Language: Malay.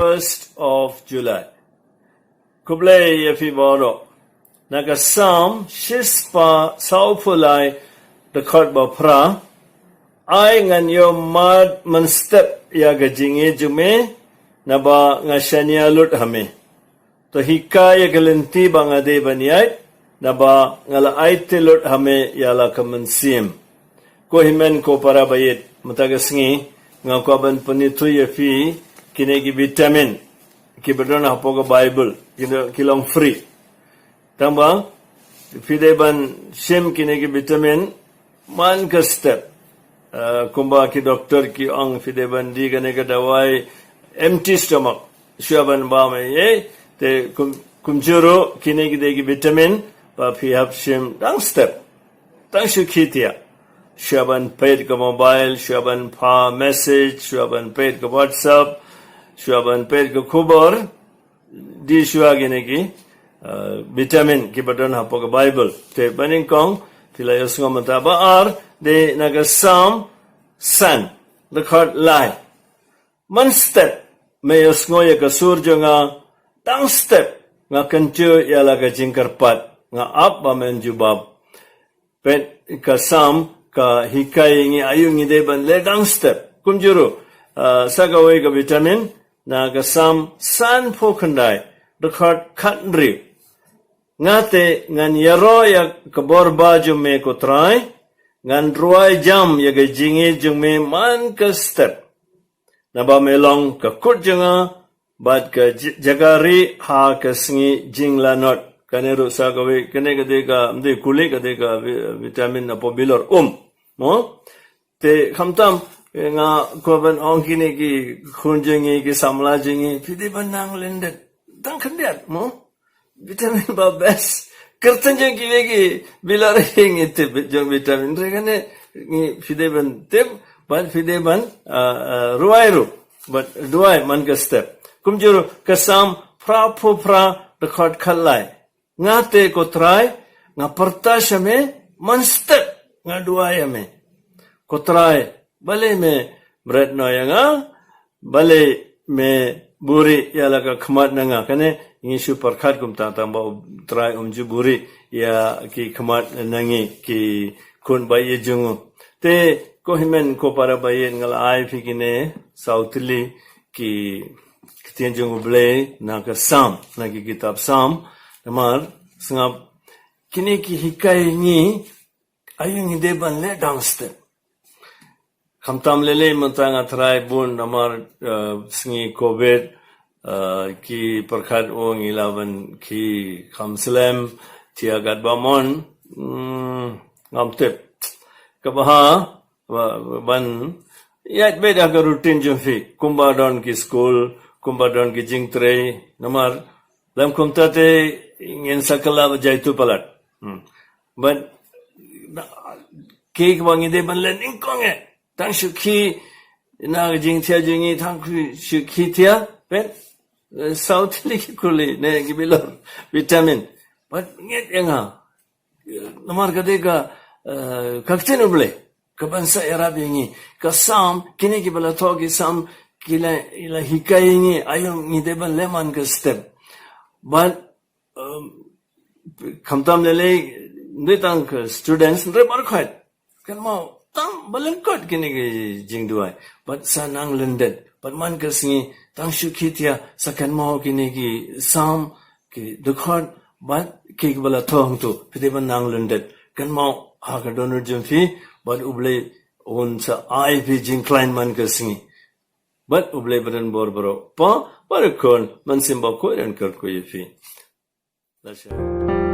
1st of July. Kublai yafi boro. Naga Psalm shispa saupulai record ba pra. Ai ngan yo mad mynstep ya gajinge jume naba ngashania lut hame. To hikaya galanti bangade baniat naba ngala aite lut hame yala kamansim. Ko himen ko para bayit matagasngi ngakoban panitu yafi kinegi vitamin kibadon hapoh ke Bible kilong free. Tambah fideban sim kinegi vitamin man ke step. Kumba ki doktor ki ang fideban di gane ka dawai empty stomach. Syaban ba mai te kumjuro kinegi degi vitamin ba phihap sim dang step. Tang shukitia. Syaban paid ke mobile, syaban pa message, syaban paid ke WhatsApp, syaban paid ke kubur di syua gini ki vitamin ki badan hapoh ke Bible. Te baning kong filayos ngom mataba ar de naga Psalm san record lai. Mynstep mayos ngoy ka surjo nga tang step nga kencu yala ka jingkarpat nga ap ba men jubab. Pet ka Psalm ka hikai ngi ayung ngi deban le dang step kumjuru sagawai ka vitamin na ka Psalm san phokhandai record khatri ngate ngan yaro ya kaborba jume ko try ngan ruai jam ya ga jinge jume man ka step naba melong ka kut janga bad ka jagari ha ka sngi jingla not kaneru sagawai kane ka de ka mde kule ka de ka vitamin na pobilor no te khamtam nga koban ongkini ki khunjingi ki samlajingi pidi banang lendet tang khandiat mo vitamin ba best kertan jeng ki lagi bilar hingi te jeng vitamin regane ni fideban tep ban fideban ruairu but duai man ka step kumjuru kasam pra pho pra record khalai ngate ko try nga pertashame mynstep nga duai ame ko try bale me bread no yanga bale me buri yala ka khmat nanga kane ngisu perkhat kum ta tamba try umju buri ya ki khmat nangi ki kun baye jungu te ko himen ko para baye ngal ai phikine southli ki kitien jungu ble na ka Psalm na ki kitab Psalm namar sangap kini ki hikai ni ayung deban le downstep khamtam lele mantanga try bun namar sngi covid ki perkhat ong 11 ki khamslem tia gadbamon ngamtep kabaha ban yat beda ka routine jumfi kumbadon ki school kumbadon ki jingtre namar lam kumtate ngin sakala jaitu palat but cake wangi de ban len ingkonge tang shuki na jing tia jingi tang shuki tia ben south liki kuli ne gibilor vitamin but nget enga namar kadeka kakten uble kabansa iarap yangi ka Psalm kini gibala togi Psalm kila ila hikai yangi ayong ngideban leman ka step but khamtam lele ndetang students ndre barkhat kan mau tang balengkot kini ge jingduai but sanang lendet but man ka singi tang shukitia sakan mau kini gi Psalm ki dukhot but ki bala thong tu pideban nang lendet kan mau ha ka donor jumfi but uble on sa ai bi jing klein man ka singi but uble badan borboro pa parakon man simba ko ran kar ko yifi That's